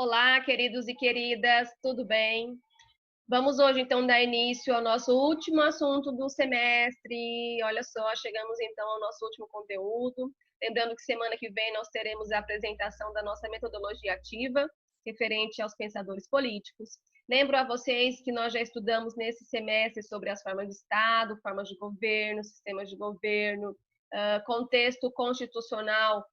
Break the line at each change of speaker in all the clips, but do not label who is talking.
Olá, queridos e queridas, tudo bem? Vamos hoje, então, dar início ao nosso último assunto do semestre. Olha só, chegamos, então, ao nosso último conteúdo. Lembrando que semana que vem nós teremos a apresentação da nossa metodologia ativa, referente aos pensadores políticos. Lembro a vocês que nós já estudamos nesse semestre sobre as formas de Estado, formas de governo, sistemas de governo, contexto constitucional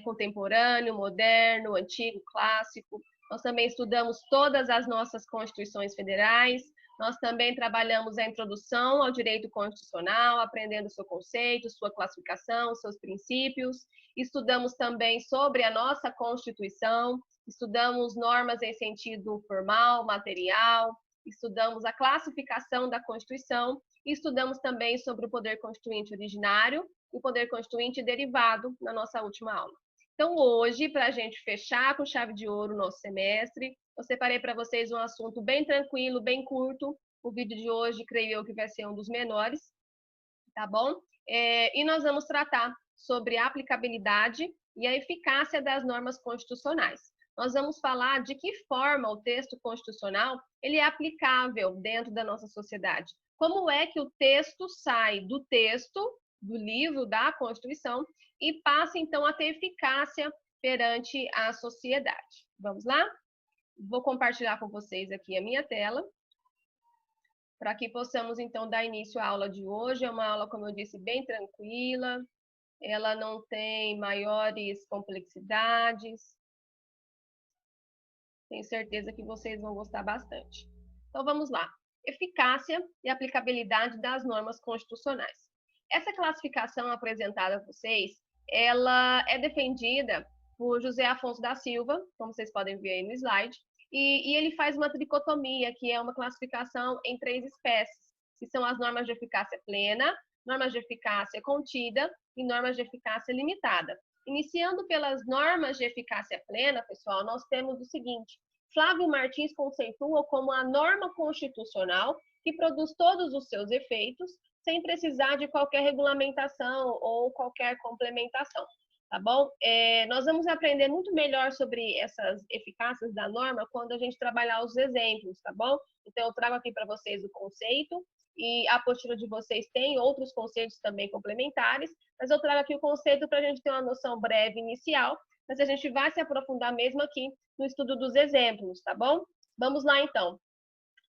contemporâneo, moderno, antigo, clássico. Nós também estudamos todas as nossas constituições federais. Nós também trabalhamos a introdução ao direito constitucional, aprendendo seu conceito, sua classificação, seus princípios. Estudamos também sobre a nossa Constituição, estudamos normas em sentido formal, material, estudamos a classificação da Constituição e estudamos também sobre o poder constituinte originário e o poder constituinte derivado na nossa última aula. Então, hoje, para a gente fechar com chave de ouro o nosso semestre, eu separei para vocês um assunto bem tranquilo, bem curto. O vídeo de hoje, creio eu, que vai ser um dos menores, tá bom? E nós vamos tratar sobre a aplicabilidade e a eficácia das normas constitucionais. Nós vamos falar de que forma o texto constitucional ele é aplicável dentro da nossa sociedade. Como é que o texto sai do texto, do livro, da Constituição, e passa, então, a ter eficácia perante a sociedade. Vamos lá? Vou compartilhar com vocês aqui a minha tela, para que possamos, então, dar início à aula de hoje. É uma aula, como eu disse, bem tranquila, ela não tem maiores complexidades. Tenho certeza que vocês vão gostar bastante. Então, vamos lá. Eficácia e aplicabilidade das normas constitucionais. Essa classificação apresentada a vocês, ela é defendida por José Afonso da Silva, como vocês podem ver aí no slide, e ele faz uma tricotomia, que é uma classificação em 3 espécies, que são as normas de eficácia plena, normas de eficácia contida e normas de eficácia limitada. Iniciando pelas normas de eficácia plena, pessoal, nós temos o seguinte: Flávio Martins conceitua como a norma constitucional que produz todos os seus efeitos sem precisar de qualquer regulamentação ou qualquer complementação, tá bom? Nós vamos aprender muito melhor sobre essas eficácias da norma quando a gente trabalhar os exemplos, tá bom? Então, eu trago aqui para vocês o conceito, e a apostila de vocês tem outros conceitos também complementares, mas eu trago aqui o conceito para a gente ter uma noção breve inicial, mas a gente vai se aprofundar mesmo aqui no estudo dos exemplos, tá bom? Vamos lá, então.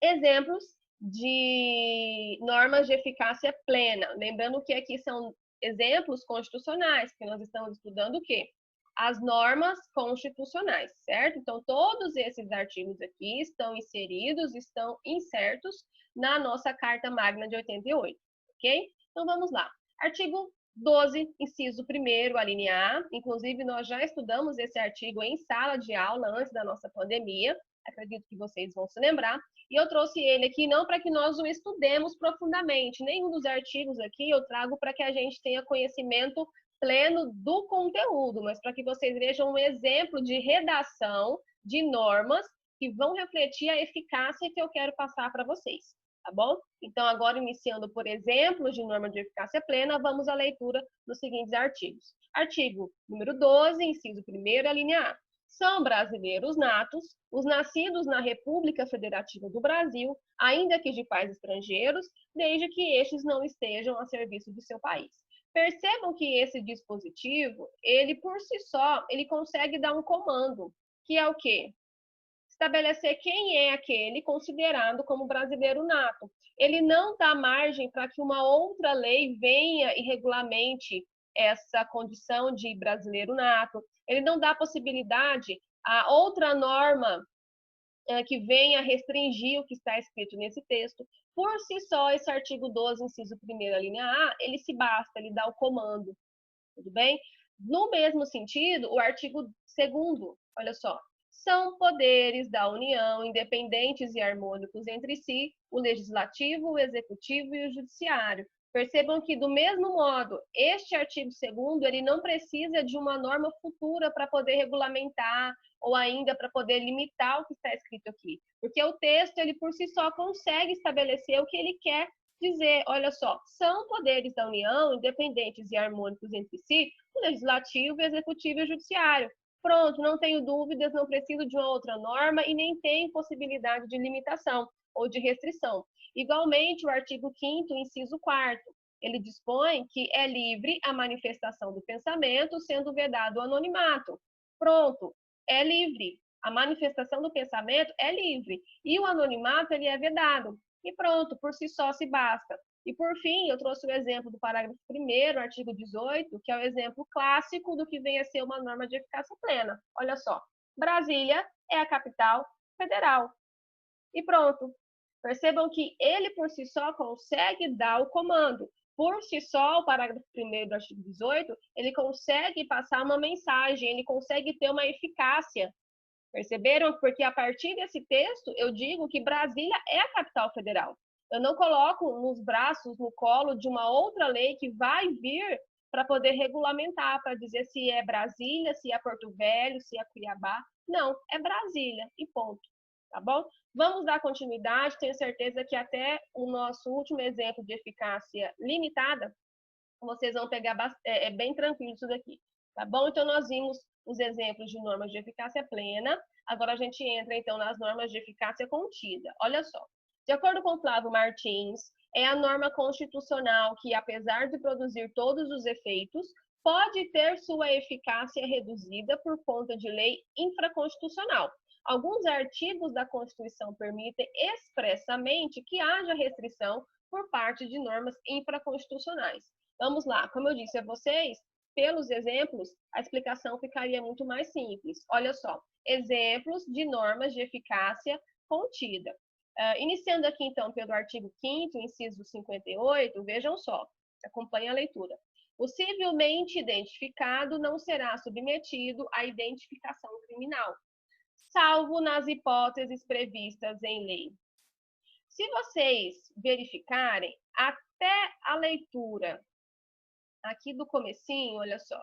Exemplos de normas de eficácia plena. Lembrando que aqui são exemplos constitucionais, que nós estamos estudando o quê? As normas constitucionais, certo? Então, todos esses artigos aqui estão inseridos, estão insertos na nossa Carta Magna de 88, ok? Então, vamos lá. Artigo 12, inciso 1º, a linha A. Inclusive, nós já estudamos esse artigo em sala de aula antes da nossa pandemia. Acredito que vocês vão se lembrar. E eu trouxe ele aqui não para que nós o estudemos profundamente. Nenhum dos artigos aqui eu trago para que a gente tenha conhecimento pleno do conteúdo, mas para que vocês vejam um exemplo de redação de normas que vão refletir a eficácia que eu quero passar para vocês, tá bom? Então, agora, iniciando por exemplos de norma de eficácia plena, vamos à leitura dos seguintes artigos. Artigo número 12, inciso 1º, a linha A. São brasileiros natos os nascidos na República Federativa do Brasil, ainda que de pais estrangeiros, desde que estes não estejam a serviço de seu país. Percebam que esse dispositivo, ele por si só, ele consegue dar um comando, que é o quê? Estabelecer quem é aquele considerado como brasileiro nato. Ele não dá margem para que uma outra lei venha e regulamente essa condição de brasileiro nato. Ele não dá possibilidade a outra norma que venha restringir o que está escrito nesse texto. Por si só, esse artigo 12, inciso 1º, a linha A, ele se basta, ele dá o comando, tudo bem? No mesmo sentido, o artigo 2º, olha só, são poderes da União, independentes e harmônicos entre si, o legislativo, o executivo e o judiciário. Percebam que, do mesmo modo, este artigo 2º, ele não precisa de uma norma futura para poder regulamentar ou ainda para poder limitar o que está escrito aqui. Porque o texto, ele por si só consegue estabelecer o que ele quer dizer. Olha só, são poderes da União, independentes e harmônicos entre si, o legislativo, o executivo e o judiciário. Pronto, não tenho dúvidas, não preciso de uma outra norma e nem tenho possibilidade de limitação ou de restrição. Igualmente, o artigo 5º, inciso 4º, ele dispõe que é livre a manifestação do pensamento, sendo vedado o anonimato. Pronto, é livre. A manifestação do pensamento é livre. E o anonimato, ele é vedado. E pronto, por si só se basta. E, por fim, eu trouxe o exemplo do parágrafo 1º, artigo 18, que é o exemplo clássico do que vem a ser uma norma de eficácia plena. Olha só, Brasília é a capital federal. E pronto. Percebam que ele, por si só, consegue dar o comando. Por si só, o parágrafo 1º do artigo 18, ele consegue passar uma mensagem, ele consegue ter uma eficácia. Perceberam? Porque a partir desse texto, eu digo que Brasília é a capital federal. Eu não coloco nos braços, no colo de uma outra lei que vai vir para poder regulamentar, para dizer se é Brasília, se é Porto Velho, se é Cuiabá. Não, é Brasília e ponto. Tá bom? Vamos dar continuidade. Tenho certeza que até o nosso último exemplo de eficácia limitada, vocês vão pegar bem tranquilo isso daqui. Tá bom? Então, nós vimos os exemplos de normas de eficácia plena. Agora, a gente entra, então, nas normas de eficácia contida. Olha só. De acordo com Flávio Martins, é a norma constitucional que, apesar de produzir todos os efeitos, pode ter sua eficácia reduzida por conta de lei infraconstitucional. Alguns artigos da Constituição permitem expressamente que haja restrição por parte de normas infraconstitucionais. Vamos lá, como eu disse a vocês, pelos exemplos, a explicação ficaria muito mais simples. Olha só, exemplos de normas de eficácia contida. Iniciando aqui, então, pelo artigo 5º, inciso 58, vejam só, acompanhem a leitura. O civilmente identificado não será submetido à identificação criminal, salvo nas hipóteses previstas em lei. Se vocês verificarem, até a leitura aqui do comecinho, olha só.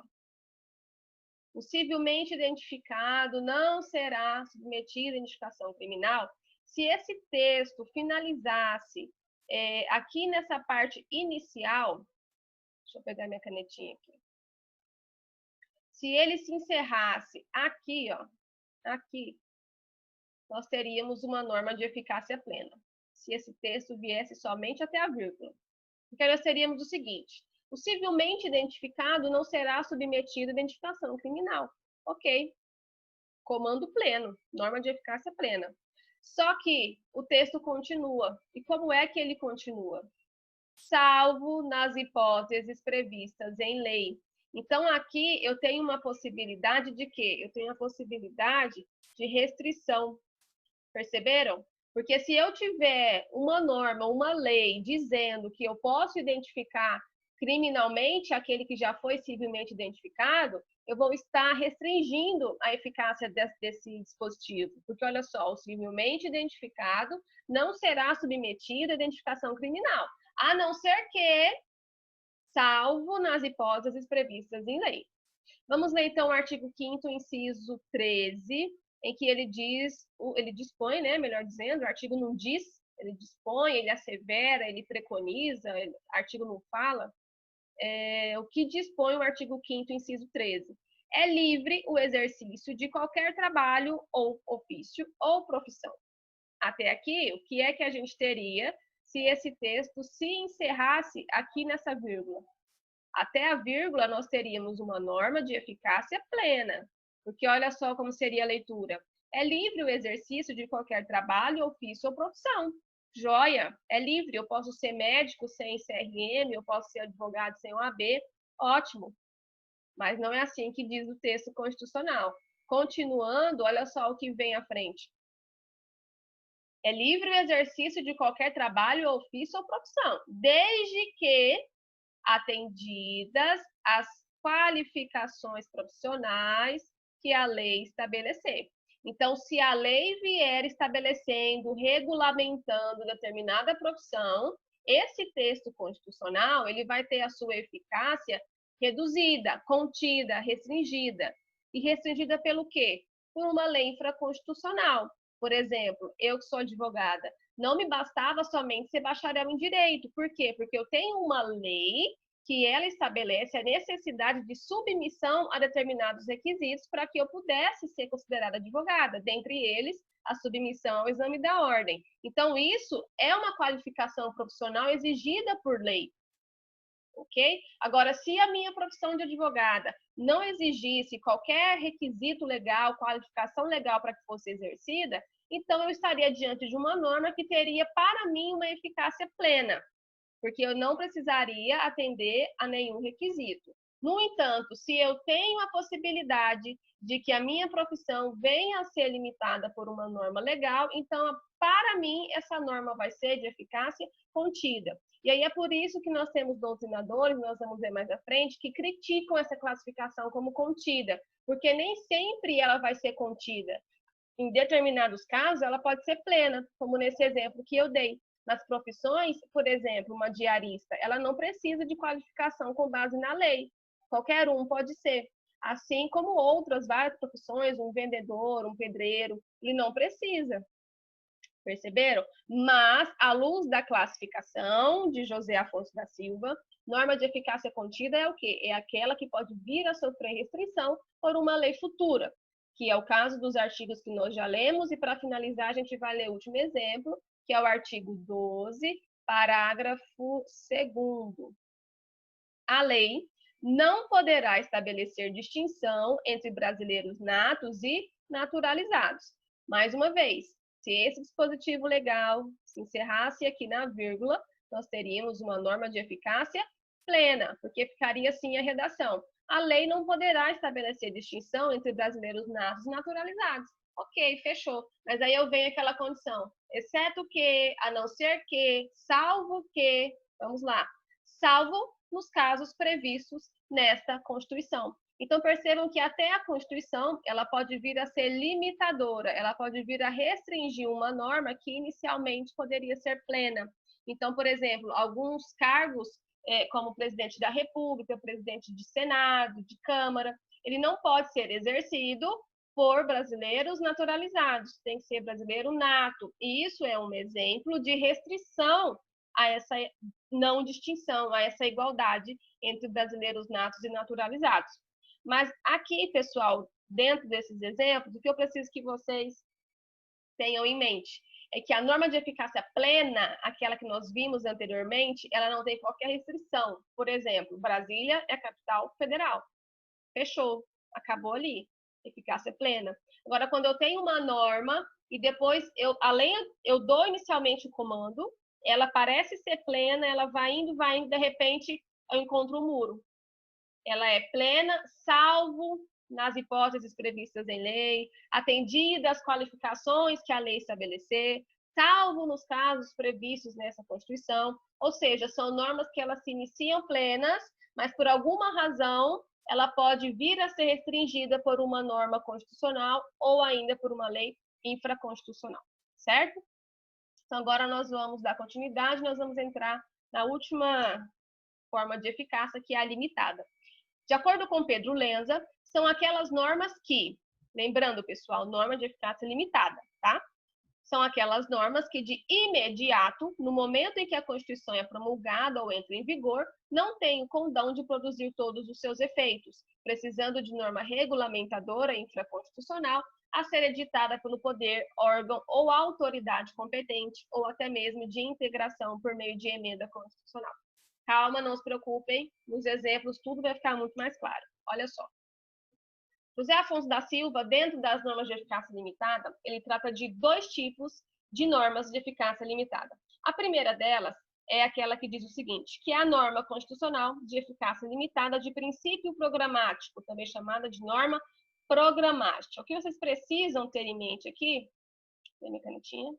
O civilmente identificado não será submetido à identificação criminal. Se esse texto finalizasse aqui nessa parte inicial, deixa eu pegar minha canetinha aqui. Se ele se encerrasse aqui, ó, aqui, nós teríamos uma norma de eficácia plena. Se esse texto viesse somente até a vírgula. Porque nós teríamos o seguinte: o civilmente identificado não será submetido à identificação criminal. Ok. Comando pleno, norma de eficácia plena. Só que o texto continua. E como é que ele continua? Salvo nas hipóteses previstas em lei. Então, aqui eu tenho uma possibilidade de quê? Eu tenho a possibilidade de restrição. Perceberam? Porque se eu tiver uma norma, uma lei dizendo que eu posso identificar criminalmente aquele que já foi civilmente identificado, eu vou estar restringindo a eficácia desse dispositivo. Porque, olha só, o civilmente identificado não será submetido à identificação criminal, a não ser que, salvo nas hipóteses previstas em lei. Vamos ler, então, o artigo 5º, inciso 13, em que ele dispõe, né, melhor dizendo, o artigo não diz, ele dispõe, ele assevera, ele preconiza, o artigo não fala, o que dispõe o artigo 5º, inciso 13. É livre o exercício de qualquer trabalho ou ofício ou profissão. Até aqui, o que é que a gente teria se esse texto se encerrasse aqui nessa vírgula? Até a vírgula, nós teríamos uma norma de eficácia plena. Porque olha só como seria a leitura. É livre o exercício de qualquer trabalho, ofício ou profissão. Joia, é livre. Eu posso ser médico sem CRM, eu posso ser advogado sem OAB. Ótimo. Mas não é assim que diz o texto constitucional. Continuando, olha só o que vem à frente. É livre o exercício de qualquer trabalho, ofício ou profissão, desde que atendidas as qualificações profissionais que a lei estabelecer. Então, se a lei vier estabelecendo, regulamentando determinada profissão, esse texto constitucional ele vai ter a sua eficácia reduzida, contida, restringida. E restringida pelo quê? Por uma lei infraconstitucional. Por exemplo, eu que sou advogada, não me bastava somente ser bacharel em direito. Por quê? Porque eu tenho uma lei que ela estabelece a necessidade de submissão a determinados requisitos para que eu pudesse ser considerada advogada, dentre eles a submissão ao exame da ordem. Então, isso é uma qualificação profissional exigida por lei. Ok? Agora, se a minha profissão de advogada não exigisse qualquer requisito legal, qualificação legal para que fosse exercida, então eu estaria diante de uma norma que teria, para mim, uma eficácia plena, porque eu não precisaria atender a nenhum requisito. No entanto, se eu tenho a possibilidade de que a minha profissão venha a ser limitada por uma norma legal, então, para mim, essa norma vai ser de eficácia contida. E aí é por isso que nós temos doutrinadores, nós vamos ver mais à frente, que criticam essa classificação como contida, porque nem sempre ela vai ser contida. Em determinados casos, ela pode ser plena, como nesse exemplo que eu dei. Nas profissões, por exemplo, uma diarista, ela não precisa de qualificação com base na lei. Qualquer um pode ser. Assim como outras várias profissões, um vendedor, um pedreiro, ele não precisa. Perceberam? Mas, à luz da classificação de José Afonso da Silva, norma de eficácia contida é o quê? É aquela que pode vir a sofrer restrição por uma lei futura, que é o caso dos artigos que nós já lemos, e para finalizar a gente vai ler o último exemplo, que é o artigo 12, parágrafo 2º. A lei não poderá estabelecer distinção entre brasileiros natos e naturalizados. Mais uma vez, se esse dispositivo legal se encerrasse aqui na vírgula, nós teríamos uma norma de eficácia plena, porque ficaria assim a redação. A lei não poderá estabelecer distinção entre brasileiros natos e naturalizados. Ok, fechou. Mas aí eu venho aquela condição, exceto que, a não ser que, salvo que, vamos lá, salvo nos casos previstos nesta Constituição. Então, percebam que até a Constituição, ela pode vir a ser limitadora, ela pode vir a restringir uma norma que inicialmente poderia ser plena. Então, por exemplo, alguns cargos, como presidente da República, presidente de Senado, de Câmara, ele não pode ser exercido por brasileiros naturalizados, tem que ser brasileiro nato. E isso é um exemplo de restrição a essa não distinção, a essa igualdade entre brasileiros natos e naturalizados. Mas aqui, pessoal, dentro desses exemplos, o que eu preciso que vocês tenham em mente é que a norma de eficácia plena, aquela que nós vimos anteriormente, ela não tem qualquer restrição. Por exemplo, Brasília é a capital federal. Fechou, acabou ali, eficácia plena. Agora, quando eu tenho uma norma e depois eu dou inicialmente o comando, ela parece ser plena, ela vai indo, de repente eu encontro um muro. Ela é plena, salvo nas hipóteses previstas em lei, atendida às qualificações que a lei estabelecer, salvo nos casos previstos nessa Constituição, ou seja, são normas que elas se iniciam plenas, mas por alguma razão ela pode vir a ser restringida por uma norma constitucional ou ainda por uma lei infraconstitucional, certo? Então, agora nós vamos dar continuidade, nós vamos entrar na última forma de eficácia, que é a limitada. De acordo com Pedro Lenza, são aquelas normas que, lembrando, pessoal, norma de eficácia limitada, tá? São aquelas normas que, de imediato, no momento em que a Constituição é promulgada ou entra em vigor, não têm o condão de produzir todos os seus efeitos, precisando de norma regulamentadora infraconstitucional a ser editada pelo poder, órgão ou autoridade competente, ou até mesmo de integração por meio de emenda constitucional. Calma, não se preocupem, nos exemplos tudo vai ficar muito mais claro. Olha só. José Afonso da Silva, dentro das normas de eficácia limitada, ele trata de 2 tipos de normas de eficácia limitada. A primeira delas é aquela que diz o seguinte, que é a norma constitucional de eficácia limitada de princípio programático, também chamada de norma programática. O que vocês precisam ter em mente aqui, na minha canetinha,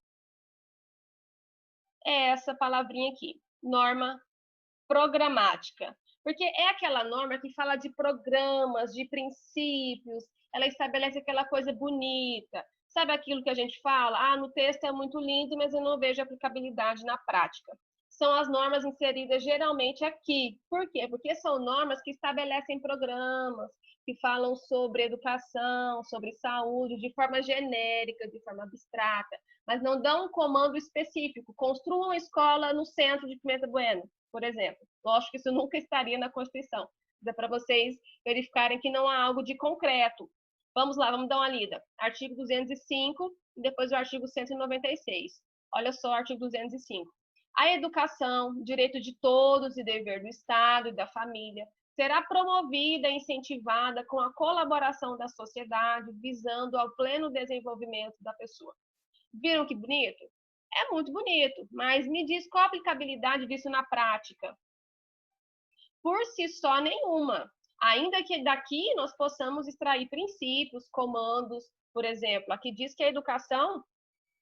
é essa palavrinha aqui, norma programática. Porque é aquela norma que fala de programas, de princípios, ela estabelece aquela coisa bonita. Sabe aquilo que a gente fala? Ah, no texto é muito lindo, mas eu não vejo aplicabilidade na prática. São as normas inseridas geralmente aqui. Por quê? Porque são normas que estabelecem programas, que falam sobre educação, sobre saúde, de forma genérica, de forma abstrata, mas não dão um comando específico. Construam uma escola no centro de Pimenta Bueno, por exemplo. Lógico que isso nunca estaria na Constituição. É para vocês verificarem que não há algo de concreto. Vamos lá, vamos dar uma lida. Artigo 205 e depois o artigo 196. Olha só o artigo 205. A educação, direito de todos e dever do Estado e da família, será promovida e incentivada com a colaboração da sociedade, visando ao pleno desenvolvimento da pessoa. Viram que bonito? É muito bonito, mas me diz qual a aplicabilidade disso na prática? Por si só, nenhuma. Ainda que daqui nós possamos extrair princípios, comandos, por exemplo, aqui diz que a educação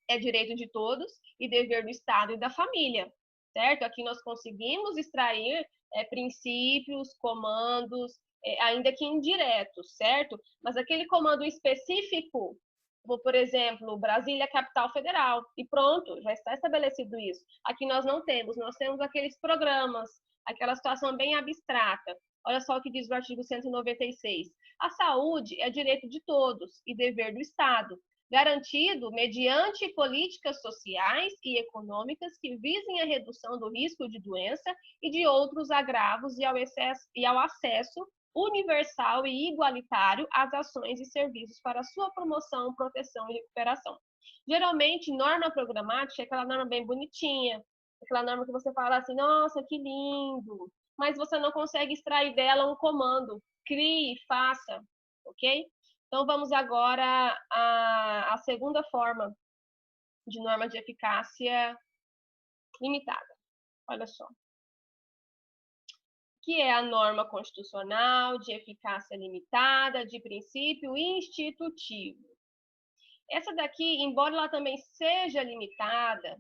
é direito de todos e dever do Estado e da família, certo? Aqui nós conseguimos extrair princípios, comandos, ainda que indiretos, certo? Mas aquele comando específico, como, por exemplo, Brasília, capital federal, e pronto, já está estabelecido isso. Aqui nós não temos, nós temos aqueles programas, aquela situação bem abstrata. Olha só o que diz o artigo 196. A saúde é direito de todos e dever do Estado, garantido mediante políticas sociais e econômicas que visem a redução do risco de doença e de outros agravos e ao acesso universal e igualitário às ações e serviços para sua promoção, proteção e recuperação. Geralmente, norma programática é aquela norma bem bonitinha, aquela norma que você fala assim, nossa, que lindo, mas você não consegue extrair dela um comando, crie, faça, ok? Então, vamos agora à segunda forma de norma de eficácia limitada. Olha só. Que é a norma constitucional de eficácia limitada, de princípio institutivo. Essa daqui, embora ela também seja limitada,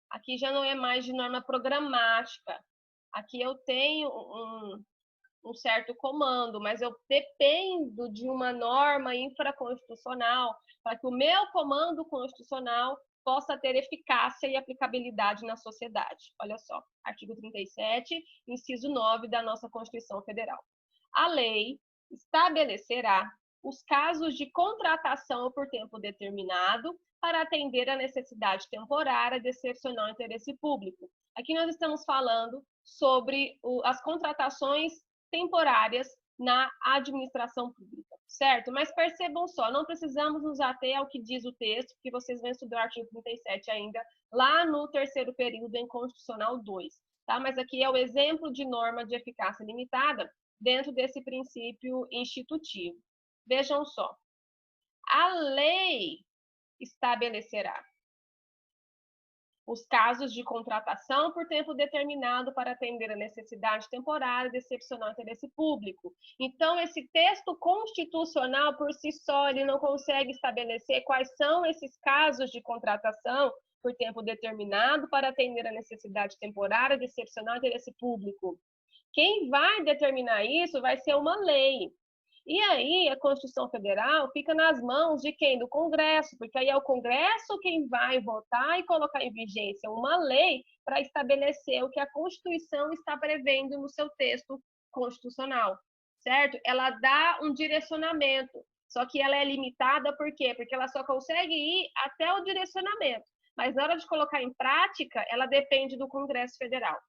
aqui já não é mais de norma programática. Aqui eu tenho um certo comando, mas eu dependo de uma norma infraconstitucional para que o meu comando constitucional possa ter eficácia e aplicabilidade na sociedade. Olha só, artigo 37, inciso 9 da nossa Constituição Federal. A lei estabelecerá os casos de contratação por tempo determinado para atender a necessidade temporária de excepcional interesse público. Aqui nós estamos falando sobre as contratações temporárias na administração pública, certo? Mas percebam só, não precisamos nos ater ao que diz o texto, porque vocês vão estudar o artigo 37 ainda, lá no terceiro período em Constitucional 2, tá? Mas aqui é o exemplo de norma de eficácia limitada dentro desse princípio institutivo. Vejam só, a lei estabelecerá os casos de contratação por tempo determinado para atender a necessidade temporária de excepcional interesse público. Então, esse texto constitucional, por si só, ele não consegue estabelecer quais são esses casos de contratação por tempo determinado para atender a necessidade temporária de excepcional interesse público. Quem vai determinar isso vai ser uma lei. E aí, a Constituição Federal fica nas mãos de quem? Do Congresso, porque aí é o Congresso quem vai votar e colocar em vigência uma lei para estabelecer o que a Constituição está prevendo no seu texto constitucional, certo? Ela dá um direcionamento, só que ela é limitada por quê? Porque ela só consegue ir até o direcionamento, mas na hora de colocar em prática, ela depende do Congresso Federal.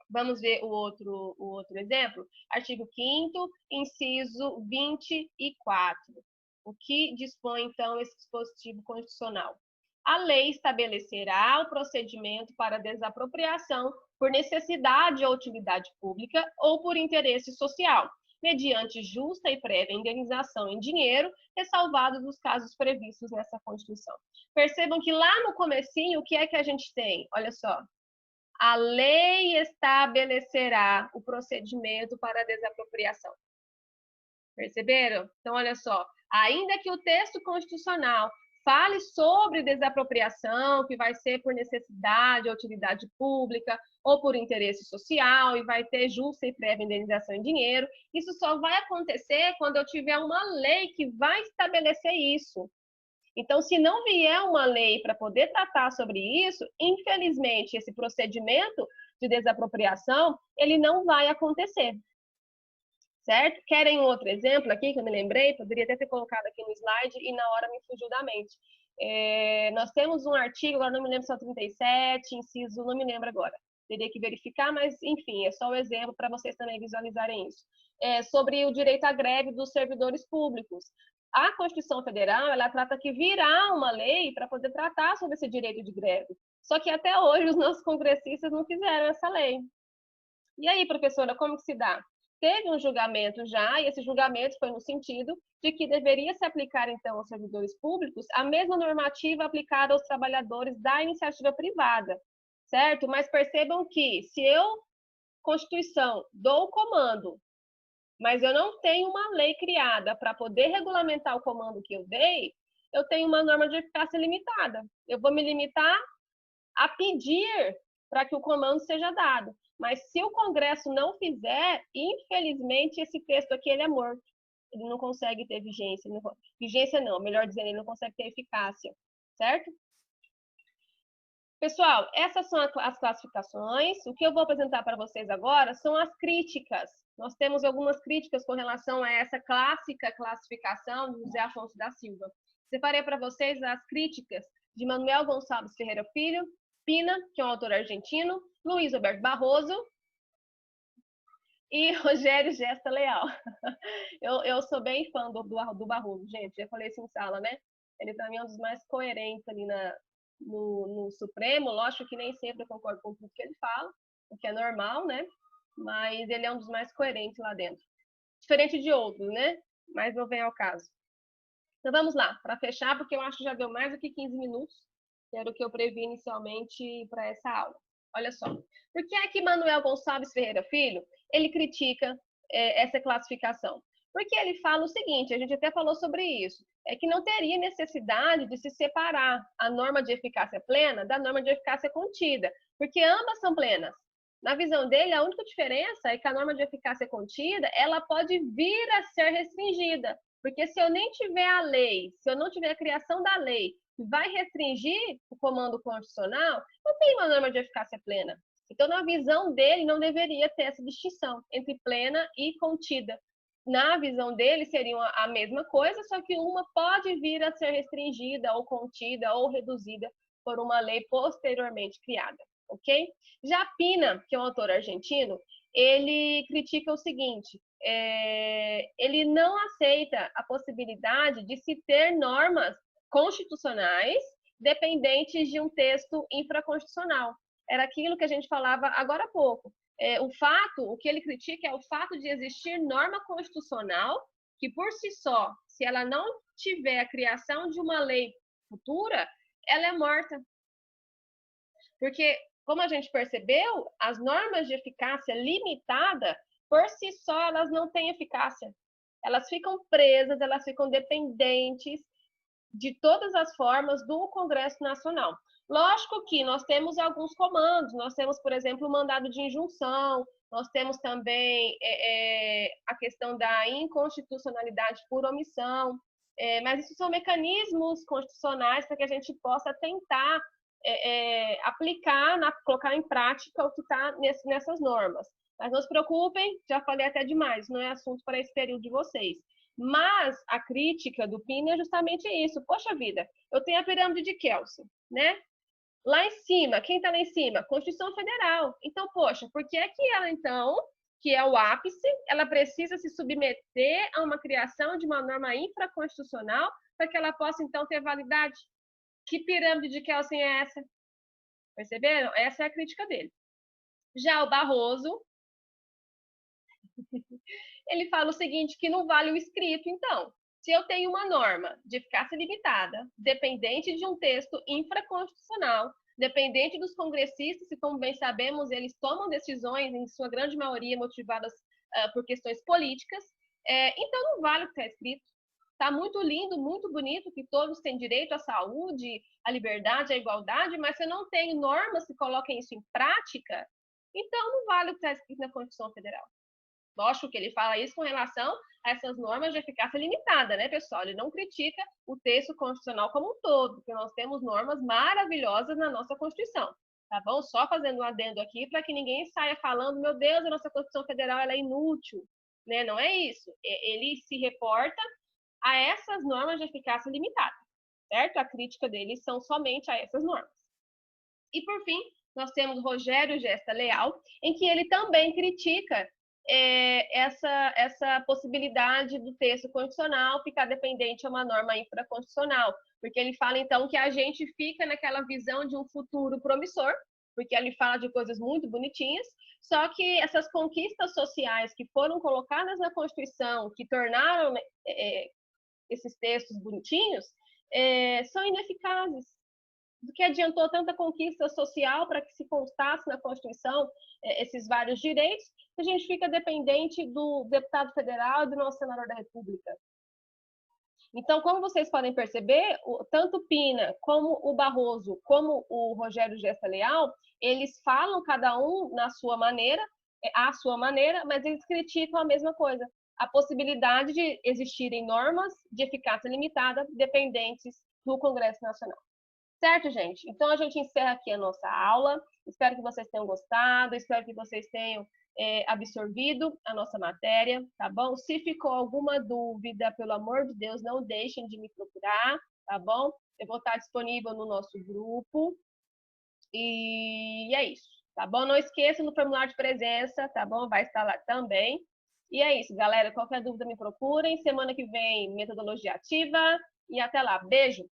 Vamos ver o outro exemplo? Artigo 5º, inciso 24. O que dispõe, então, esse dispositivo constitucional? A lei estabelecerá o procedimento para desapropriação por necessidade ou utilidade pública ou por interesse social, mediante justa e prévia indenização em dinheiro, ressalvados os casos previstos nessa Constituição. Percebam que lá no comecinho, o que é que a gente tem? Olha só. A lei estabelecerá o procedimento para a desapropriação. Perceberam? Então, olha só, ainda que o texto constitucional fale sobre desapropriação, que vai ser por necessidade ou utilidade pública, ou por interesse social, e vai ter justa e prévia indenização em dinheiro, isso só vai acontecer quando eu tiver uma lei que vai estabelecer isso. Então, se não vier uma lei para poder tratar sobre isso, infelizmente, esse procedimento de desapropriação, ele não vai acontecer. Certo? Querem um outro exemplo aqui, que eu me lembrei? Poderia até ter colocado aqui no slide e na hora me fugiu da mente. Nós temos um artigo, agora não me lembro se é o 37, inciso, não me lembro agora. teria que verificar, mas, enfim, é só um exemplo para vocês também visualizarem isso. Sobre o direito à greve dos servidores públicos. A Constituição Federal, ela trata que virá uma lei para poder tratar sobre esse direito de greve. Só que até hoje os nossos congressistas não fizeram essa lei. E aí, professora, como que se dá? Teve um julgamento já, e esse julgamento foi no sentido de que deveria se aplicar, então, aos servidores públicos a mesma normativa aplicada aos trabalhadores da iniciativa privada, certo? Mas percebam que, se eu, Constituição, dou o comando, mas eu não tenho uma lei criada para poder regulamentar o comando que eu dei, eu tenho uma norma de eficácia limitada. Eu vou me limitar a pedir para que o comando seja dado. Mas se o Congresso não fizer, infelizmente, esse texto aqui ele é morto. Ele não consegue ter vigência. Vigência não, melhor dizendo, ele não consegue ter eficácia. Certo? Pessoal, essas são as classificações. O que eu vou apresentar para vocês agora são as críticas. Nós temos algumas críticas com relação a essa clássica classificação do José Afonso da Silva. Separei para vocês as críticas de Manuel Gonçalves Ferreira Filho, Pina, que é um autor argentino, Luiz Roberto Barroso e Rogério Gesta Leal. Eu sou bem fã do Barroso, gente, já falei isso em sala, né? Ele para mim é um dos mais coerentes ali no Supremo. Lógico que nem sempre eu concordo com tudo que ele fala, o que é normal, né? Mas ele é um dos mais coerentes lá dentro. Diferente de outros, né? Mas não vem ao caso. Então vamos lá, para fechar, porque eu acho que já deu mais do que 15 minutos, que era o que eu previ inicialmente para essa aula. Olha só, por que é que Manuel Gonçalves Ferreira Filho, ele critica essa classificação? Porque ele fala o seguinte, a gente até falou sobre isso, é que não teria necessidade de se separar a norma de eficácia plena da norma de eficácia contida, porque ambas são plenas. Na visão dele, a única diferença é que a norma de eficácia contida, ela pode vir a ser restringida, porque se eu nem tiver a lei, se eu não tiver a criação da lei, que vai restringir o comando constitucional, não tem uma norma de eficácia plena. Então, na visão dele, não deveria ter essa distinção entre plena e contida. Na visão dele, seriam a mesma coisa, só que uma pode vir a ser restringida, ou contida, ou reduzida por uma lei posteriormente criada, ok? Já Pina, que é um autor argentino, ele critica o seguinte, ele não aceita a possibilidade de se ter normas constitucionais dependentes de um texto infraconstitucional. Era aquilo que a gente falava agora há pouco. O que ele critica é o fato de existir norma constitucional que, por si só, se ela não tiver a criação de uma lei futura, ela é morta. Porque, como a gente percebeu, as normas de eficácia limitada, por si só, elas não têm eficácia. Elas ficam presas, elas ficam dependentes de todas as formas do Congresso Nacional. Lógico que nós temos alguns comandos, nós temos, por exemplo, o mandado de injunção, nós temos também a questão da inconstitucionalidade por omissão, mas isso são mecanismos constitucionais para que a gente possa tentar aplicar, colocar em prática o que está nessas normas. Mas não se preocupem, já falei até demais, não é assunto para esse período de vocês. Mas a crítica do Pina é justamente isso. Poxa vida, eu tenho a pirâmide de Kelsen, né? Lá em cima, quem está lá em cima? Constituição Federal. Então, poxa, por que é que ela, então, que é o ápice, ela precisa se submeter a uma criação de uma norma infraconstitucional para que ela possa, então, ter validade? Que pirâmide de Kelsen é essa? Perceberam? Essa é a crítica dele. Já o Barroso, ele fala o seguinte, que não vale o escrito, então. Se eu tenho uma norma de eficácia limitada, dependente de um texto infraconstitucional, dependente dos congressistas, e como bem sabemos, eles tomam decisões, em sua grande maioria, motivadas por questões políticas, então não vale o que está escrito. Está muito lindo, muito bonito, que todos têm direito à saúde, à liberdade, à igualdade, mas se eu não tenho normas que coloquem isso em prática, então não vale o que está escrito na Constituição Federal. Lógico que ele fala isso com relação a essas normas de eficácia limitada, né, pessoal? Ele não critica o texto constitucional como um todo, porque nós temos normas maravilhosas na nossa Constituição, tá bom? Só fazendo um adendo aqui para que ninguém saia falando, meu Deus, a nossa Constituição Federal ela é inútil, né? Não é isso. Ele se reporta a essas normas de eficácia limitada, certo? A crítica deles são somente a essas normas. E, por fim, nós temos Rogério Gesta Leal, em que ele também critica essa possibilidade do texto constitucional ficar dependente a uma norma infraconstitucional, porque ele fala, então, que a gente fica naquela visão de um futuro promissor, porque ele fala de coisas muito bonitinhas, só que essas conquistas sociais que foram colocadas na Constituição, que tornaram esses textos bonitinhos, são ineficazes. Do que adiantou tanta conquista social para que se constasse na Constituição esses vários direitos, a gente fica dependente do deputado federal e do nosso senador da República. Então, como vocês podem perceber, tanto o Pina, como o Barroso, como o Rogério Gesta Leal, eles falam cada um na sua maneira, à sua maneira, mas eles criticam a mesma coisa, a possibilidade de existirem normas de eficácia limitada dependentes do Congresso Nacional. Certo, gente? Então, a gente encerra aqui a nossa aula. Espero que vocês tenham gostado, espero que vocês tenham absorvido a nossa matéria, tá bom? Se ficou alguma dúvida, pelo amor de Deus, não deixem de me procurar, tá bom? Eu vou estar disponível no nosso grupo. E é isso, tá bom? Não esqueçam do formulário de presença, tá bom? Vai estar lá também. E é isso, galera. Qualquer dúvida, me procurem. Semana que vem, metodologia ativa. E até lá. Beijo!